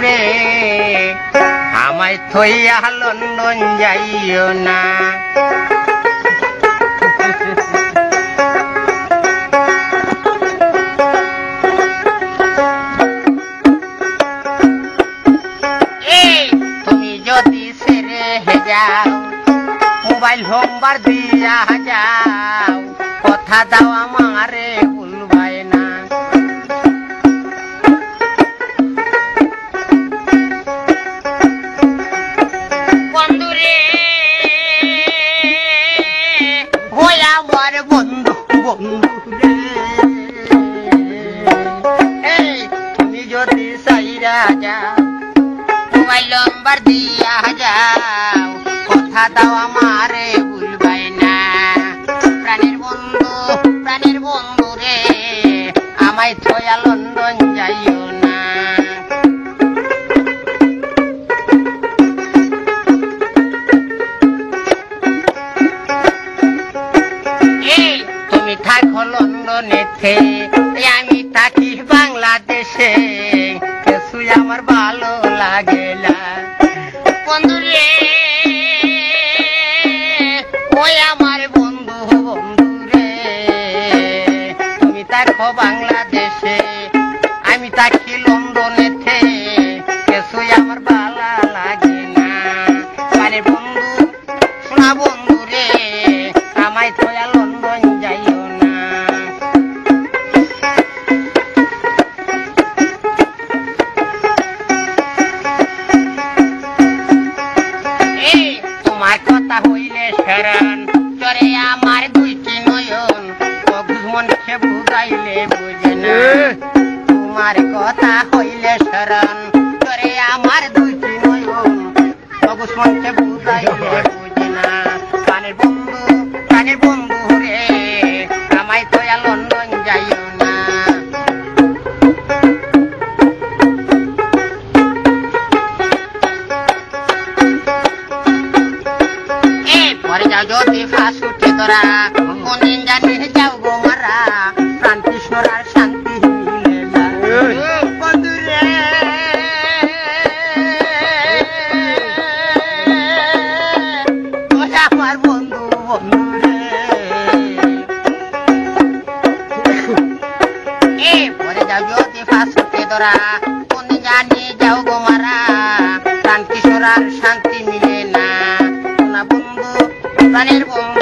রে আমায় থইয়া লন্ডন যাইও না। তুমি যদি ছেড়ে যাও মোবাইল হোমবার দিয়া যাও কথা দাও আমারে ভুলবাই না। বন্ধুরে হই আমার বন্ধু বন্ধুরে তুমি যদি চাইরা যাও মোবাইল নম্বর দিয়া যাও কথা দাও আমারে ভুলবাই না। প্রাণের বন্ধু রে আমায় থয়া লন্ডন যাইও না। তুমি থাকো লন্ডনেতে আমি থাকি বাংলাদেশে কিছুই আমার ভালো লাগে না। বন্ধুরে ওই আমার বন্ধু বন্ধুরে তুমি থাকো বাংলাদেশে আমি থাকি লন্ডনেতে কিছুই আমার ভালো লাগে না। আরে বন্ধু শোনা বন্ধুরে আমায় তোয়া লন্ডন যাইও না। তোমার কথা হইলে শরণ চরে আমার দুইটি নয়ন মনকে বুঝাইলে বুঝে না। তোমার কথা হইলে শরণ চরে আমার দুইটি নয়ন মনকে বুঝাইলে বুঝে না। প্রাণের বন্ধু রে আমায় তোয়া লন্ডন যাইও না। পরে যাও যদি ফাঁস উঠে তোরা কোনদিন জানি যাও গো মারা প্রাণ কৃষ্ণর আর শান্তি মিলে না। বন্ধুরে আমার বন্ধু বন্ধুরে পরে যাও যদি ফাঁস উঠে তোরা কোনদিন জানি যাও গো মারা প্রাণ কৃষ্ণর আর শান্তি মিলে না। বন্ধু প্রাণের বন্ধু